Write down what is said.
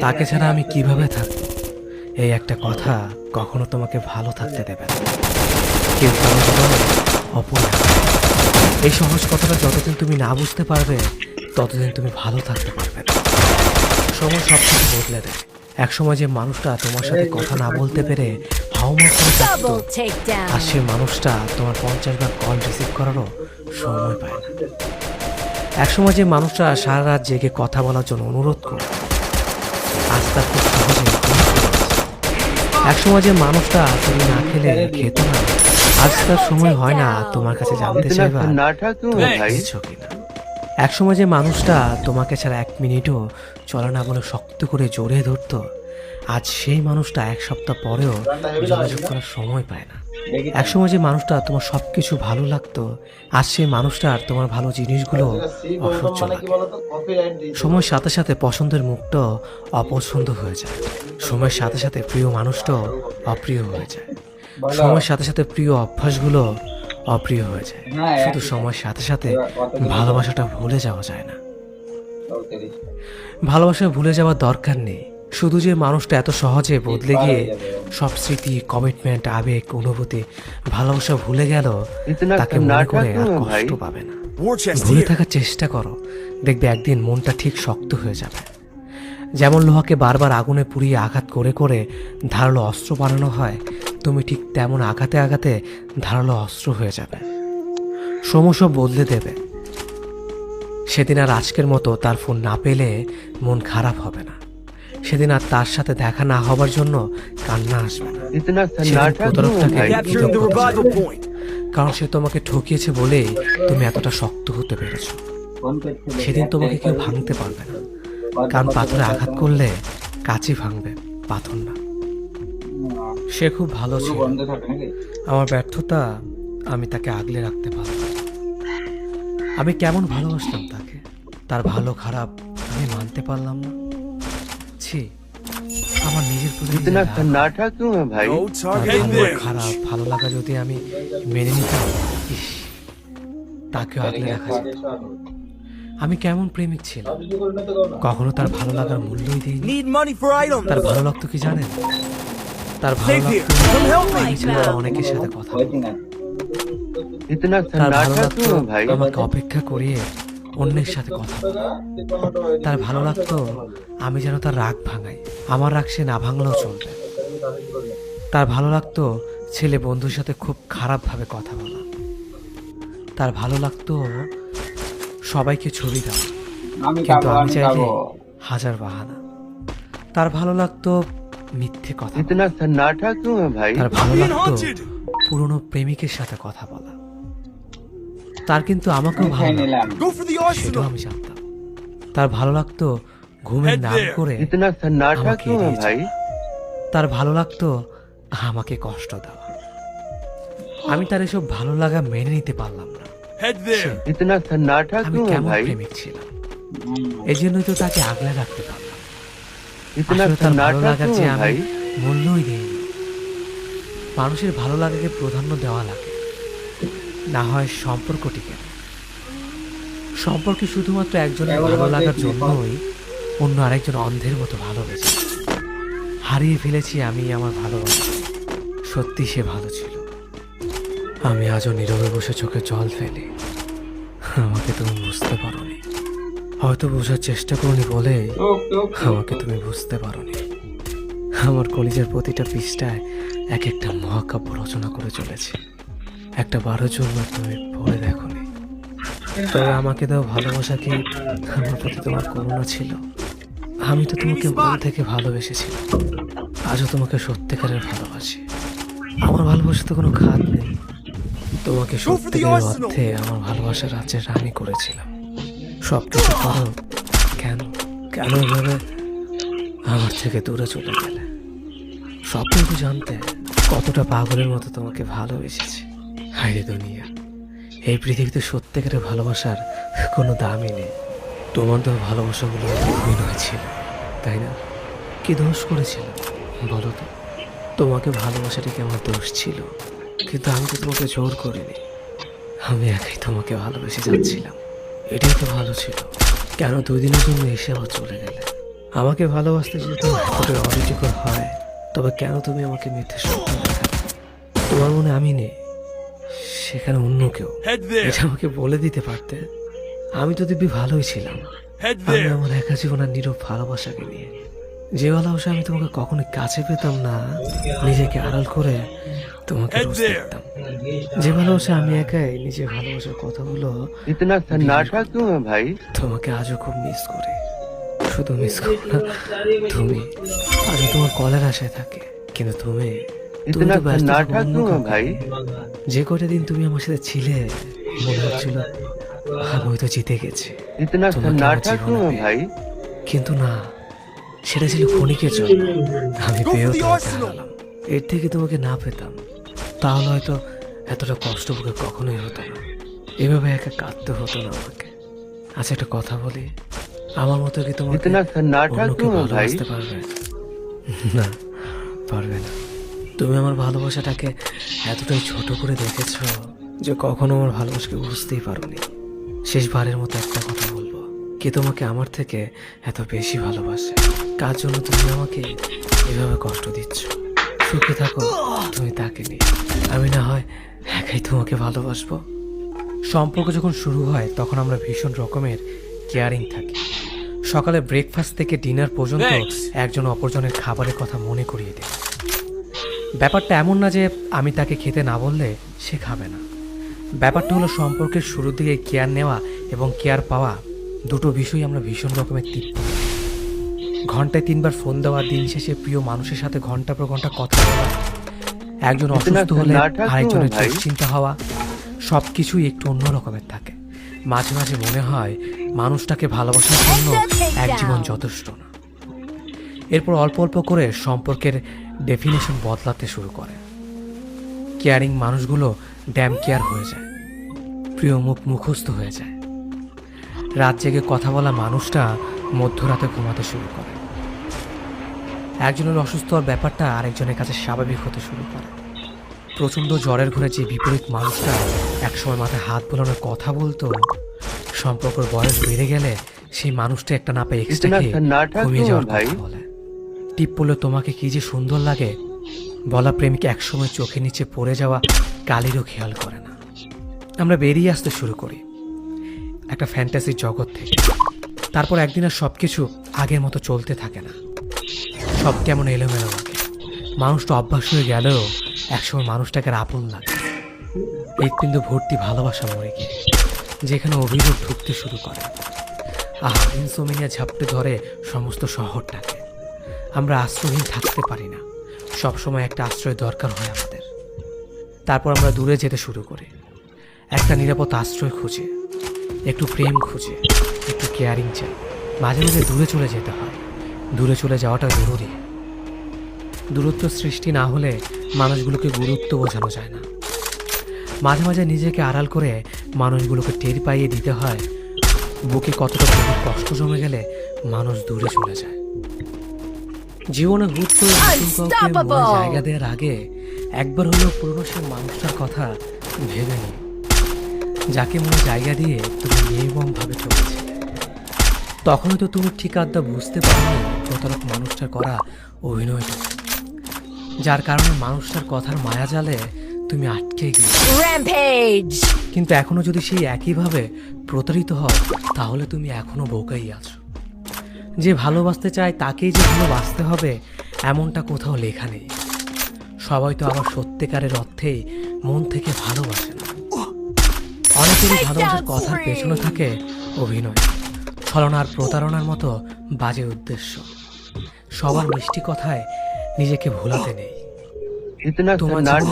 তাকে ছাড়া আমি কিভাবে থাকবো, এই একটা কথা কখনো তোমাকে ভালো থাকতে দেবে না। কেউ কারো জীবনে অপূর্ণ। এই সহজ কথাটা যতদিন তুমি না বুঝতে পারবে ততদিন তুমি ভালো থাকতে পারবে না। সময় সব কিছু বদলে দেয়। একসময় যে মানুষটা তোমার সাথে কথা না বলতে পেরে হাউমাউ করে থাকতো, আর সে মানুষটা তোমার 50 বার কল রিসিভ করারও সময় পায় না। একসময় যে মানুষটা সারা রাত জেগে কথা বলার জন্য অনুরোধ করে, আজ তার খুব সহজে একসময় যে মানুষটা তুমি না খেলে খেত না, আজ তার সময় হয় না তোমার কাছে জানতে চাইবা তুমি খেয়েছো কিনা। একসময় যে মানুষটা তোমাকে ছাড়া 1 মিনিটও চলে না বলে শক্ত করে জড়িয়ে ধরতো, আজ সেই মানুষটা 1 সপ্তাহ পরেও যোগাযোগ করার সময় পায় না। একসময় যে মানুষটা তোমার সবকিছু ভালো লাগতো, আজ সেই মানুষটার তোমার ভালো জিনিসগুলো অসহ্য লাগে। সময়ের সাথে সাথে পছন্দের মুখটা অপছন্দ হয়ে যায়, সময়ের সাথে সাথে প্রিয় মানুষটাও অপ্রিয় হয়ে যায়, সময়ের সাথে সাথে প্রিয় অভ্যাসগুলো অপ্রিয় হয়ে যায়। শুধু সময়ের সাথে সাথে ভালোবাসাটা ভুলে যাওয়া যায় না। ভালোবাসা ভুলে যাওয়ার দরকার নেই, শুধু যে মানুষটা এত সহজে বদলে গিয়ে সব স্মৃতি, কমিটমেন্ট, আবেগ, অনুভূতি, ভালোবাসা ভুলে গেল, তাকে মনে করে আর কষ্ট পাবে না। ভুলে থাকার চেষ্টা করো, দেখবে একদিন মনটা ঠিক শক্ত হয়ে যাবে। যেমন লোহাকে বারবার আগুনে পুড়িয়ে আঘাত করে করে ধারালো অস্ত্র বানানো হয়, তুমি ঠিক তেমন আঘাতে আঘাতে ধারালো অস্ত্র হয়ে যাবে। সময় সব বদলে দেবে। সেদিন আর আজকের মতো তার ফোন না পেলে মন খারাপ হবে না, সেদিন আর তার সাথে দেখা না হবার জন্য কান্না আসবে না। কারণ সে তোমাকে ঠকিয়েছে বলেই তুমি এতটা শক্ত হতে পেরেছো। সেদিন তোমাকে কেউ ভাঙতে পারবে না, কারণ পাথরে আঘাত করলে কাঁচি ভাঙবে, পাথর না। সে খুব ভালো ছিল, আমার ব্যর্থতা আমি তাকে আগলে রাখতে পারলাম। আমি কেমন ভালোবাসতাম তাকে, তার ভালো খারাপ আমি মানতে পারলাম না। ছি, আমার নিজের প্রতি খারাপ ভালো লাগা যদি আমি মেনে নিতাম, তাকেও আগলে রাখা যেত। আমি কেমন প্রেমিক ছিলাম, কখনো তার ভালো লাগার মূল্যই দিইনি। তার ভালো লাগতো কি জানেন, তার ভালো লাগতো অনেকের সাথে কথা বলতে। তার ভালো লাগতো আমাকে অপেক্ষা করিয়ে অন্যের সাথে কথা বলা। তার ভালো লাগতো আমি যেন তার রাগ ভাঙাই, আমার রাগ সে না ভাঙলেও চলবে। তার ভালো লাগতো ছেলে বন্ধুর সাথে খুব খারাপভাবে কথা বলা। তার ভালো লাগতো সবাইকে ছবি দেওয়া, কিন্তু আমি চাইলে হাজার বাহানা। তার ভালো লাগতো মিথ্যে কথা, তার ভালো লাগতো পুরনো প্রেমিকের সাথে কথা বলা। তার কিন্তু আমাকেও ভালো লাগতো, সেটাও আমি জানতাম। তার ভালো লাগতো ঘুমের নাম করে আমাকে এড়িয়ে যাওয়া। তার ভালো লাগতো আমাকে কষ্ট দেওয়া। আমি তার এসব ভালো লাগা মেনে নিতে পারলাম না। আমি কেমন প্রেমিক ছিলাম, এই জন্যই তো তাকে আগলে রাখতে পারলাম। আসলে তার ভালো লাগার যে আমি মূল্যই দিইনি। মানুষের ভালো লাগাকে প্রাধান্য দেওয়া লাগে, না হয় সম্পর্ক টিকে না। সম্পর্কে শুধুমাত্র একজনের ভালো লাগার জন্যই অন্য আরেকজন অন্ধের মতো ভালোবেসে হারিয়ে ফেলেছি আমি আমার ভালোবাসা। সত্যি সে ভালো ছিল। আমি আজও নীরবে বসে চোখে জল ফেলি। আমাকে তুমি বুঝতে পারোনি, হয়তো বোঝার চেষ্টা করনি বলে আমাকে তুমি বুঝতে পারোনি। আমার কলিজার প্রতিটা পৃষ্ঠায় এক একটা মহাকাব্য রচনা করে চলেছে, একটা 12 জন্য তুমি পড়ে দেখোনি। তবে আমাকে দাও ভালোবাসা কি আমার প্রতি তোমার করুণা ছিল? আমি তো তোমাকে মন থেকে ভালোবেসেছিলাম, আজও তোমাকে সত্যিকারের ভালোবাসি। আমার ভালোবাসাতে কোনো খাত নেই, তোমাকে সত্যিকারের অর্থে আমার ভালোবাসার রাজ্যের রানী করেছিলাম। সব কিছু করো কেন, কেন এভাবে আমার থেকে দূরে চলে গেলে? সবটুকু জানতে কতটা পাগলের মতো তোমাকে ভালোবেসেছি। হায়রে দুনিয়া, এই পৃথিবীতে সত্যিকারের ভালোবাসার কোনো দামই নেই। তোমার তো ভালোবাসাগুলো অভিনয় ছিল, তাই না? কি দোষ করেছিলাম বলো তো? তোমাকে ভালোবাসাটা কি আমার দোষ ছিল? কিন্তু আমি তো তোমাকে জোর করিনি, আমি একাই তোমাকে ভালোবেসে যাচ্ছিলাম। এটাই তো ভালো ছিল। কেন 2 দিনের জন্য এসে আবার চলে গেলে? আমাকে ভালোবাসতে যদি তোমার এতটাই অরুচিকর হয়, তবে কেন তুমি আমাকে মিথ্যে স্বপ্ন দেখালে? তোমার মনে আমি নেই, সেখানে অন্য কেউ। এটা আমাকে বলে দিতে পারতে। আমি তো দিব্যি ভালোই ছিলাম। আমি আমার একা জীবন আর নীরব ভালোবাসাকে নিয়ে, যে ভালোবাসা আমি তোমাকে কখনো কাছে পেতাম না, নিজেকে আড়াল করে তোমাকে রোজ দেখতাম। যে ভালোবাসা আমি একাই নিজে ভালোবাসার কথাগুলো इतना सन्नाटा क्यों है भाई? তোমাকে আজও খুব মিস করি। শুধু মিস করো না, তুমি আজও তোমার কলের আশায় থাকে, কিন্তু তুমি इतना তো ব্যস্ত থাকো सन्नाटा অন্য क्यों है কাউকে भाई? নিয়ে। যে কটা দিন তুমি আমার সাথে ছিলে, মনে হচ্ছিল আমি হয়তো জিতে গেছি इतना তোমাকে আমার सन्नाटा জীবনে क्यों है পেয়ে। भाई? কিন্তু না, সেটা ছিল ক্ষণিকের জন্য। আমি পেয়েও তোমাকে হারালাম। এর থেকে তোমাকে না পেতাম, তাহলে হয়তো এতটা কষ্ট বুকে কখনোই হতো না, এভাবে একা কাঁদতে হতো না আমাকে। আচ্ছা, একটা কথা বলি, আমার মতো কি তোমাকে इतना सन्नाटा অন্য কেউ क्यों है भाई? ভালোবাসতে পারবে? না, পারবে না। তুমি আমার ভালোবাসাটাকে এতটাই ছোট করে দেখেছো যে কখনো আমার ভালোবাসাকে বুঝতেই পারোনি। শেষবারের মতো একটা কথা বলবো, কে তোমাকে আমার থেকে এত বেশি ভালোবাসে? কার জন্য তুমি আমাকে এভাবে কষ্ট দিচ্ছ? সুখে থাকো তুমি তাকে নিয়ে, আমি না হয় একাই তোমাকে ভালোবাসবো। সম্পর্ক যখন শুরু হয় তখন আমরা ভীষণ রকমের কেয়ারিং থাকি। সকালে ব্রেকফাস্ট থেকে ডিনার পর্যন্ত একজন অপরজনের খাবারের কথা মনে করিয়ে দেয়। ব্যাপারটা এমন না যে আমি তাকে খেতে না বললে সে খাবে না। ব্যাপারটা হলো সম্পর্কের শুরুর দিকে কেয়ার নেওয়া এবং কেয়ার পাওয়া দুটো বিষয় আমরা ভীষণ রকমের তৃপ্ত করি। ঘন্টায় 3 বার ফোন দেওয়া, দিন শেষে প্রিয় মানুষের সাথে ঘন্টা পর ঘন্টা কথা বলা, একজন অসুস্থ হলে আরেকজনের দুশ্চিন্তা হওয়া, সব কিছুই একটু অন্য রকমের থাকে। মাঝে মাঝে মনে হয় মানুষটাকে ভালোবাসার জন্য এক জীবন যথেষ্ট না। এরপর অল্প অল্প করে সম্পর্কের ডেফিনেশন বদলাতে শুরু করে। কেয়ারিং মানুষগুলো ড্যাম কেয়ার হয়ে যায়, প্রিয় মুখ মুখস্থ হয়ে যায়। রাত জেগে কথা বলা মানুষটা মধ্যরাতে ঘুমাতে শুরু করে। একজনের অসুস্থ হওয়ার ব্যাপারটা আরেকজনের কাছে স্বাভাবিক হতে শুরু করে। প্রচণ্ড জ্বরের ঘরে যে বিপরীত মানুষটা একসময় মাথায় হাত বোলানোর কথা বলতো, সম্পর্কের বয়স বেড়ে গেলে সেই মানুষটা একটা না পেয়ে এক্সট্রা খেয়ে ঘুমিয়ে যাওয়ার কথা বলে। টিপ পড়লে তোমাকে কি যে সুন্দর লাগে বলা প্রেমিক একসময় চোখের নিচে পড়ে যাওয়া কালিরও খেয়াল করে না। আমরা বেরিয়ে আসতে শুরু করি একটা ফ্যান্টাসির জগৎ থেকে। তারপর একদিন আর সব কিছু আগের মতো চলতে থাকে না, সব কেমন এলোমেলো লাগে। মানুষটা অভ্যাস হয়ে গেলেও একসময় মানুষটাকে আর আপন লাগে। হৃৎপিণ্ড ভর্তি ভালোবাসা মরে গিয়ে যেখানে অভিযোগ ঢুকতে শুরু করে। ইনসোমিনিয়া ঝাপটে ধরে সমস্ত শহরটাকে। আমরা আশ্রয়হীন থাকতে পারি না, সবসময় একটা আশ্রয় দরকার হয় আমাদের। তারপর আমরা দূরে যেতে শুরু করি, একটা নিরাপদ আশ্রয় খুঁজে, একটু প্রেম খুঁজে, একটু কেয়ারিং চাই। মাঝে মাঝে দূরে চলে যেতে হয়, দূরে চলে যাওয়াটা জরুরি। দূরত্ব সৃষ্টি না হলে মানুষগুলোকে গুরুত্ব বোঝানো যায় না। মাঝে মাঝে নিজেকে আড়াল করে মানুষগুলোকে টের পাইয়ে দিতে হয় বুকে কতটা গভীর কষ্ট জমে গেলে মানুষ দূরে চলে যায়। জীবনে হুট করে নতুন কাউকে মনে জায়গা দেওয়ার আগে একবার হলেও পুরনো সে মানুষটার কথা ভেবে নিই, যাকে মনে জায়গা দিয়ে তুমি নির্মমভাবে চলেছিলে। তখনই তো তুমি ঠিক আড্ডা বুঝতে পারো প্রতারক মানুষটার করা অভিনয়টা, যার কারণে মানুষটার কথার মায়া জালে তুমি আটকে গিয়ে। কিন্তু এখনো যদি সেই একইভাবে প্রতারিত হও, তাহলে তুমি এখনো বোকাই আছো। যে ভালোবাসতে চায় তাকেই যে ভালোবাসতে হবে এমনটা কোথাও লেখা নেই। সবাই তো আবার সত্যিকারের অর্থেই মন থেকে ভালোবাসে না। অনেকেরই ভালোবাসার কথার পেছনে থাকে অভিনয়, ছলনার, প্রতারণার মতো বাজে উদ্দেশ্য। সবার মিষ্টি কথায় নিজেকে ভোলাতে নেই। इतना তোমার सन्नाटा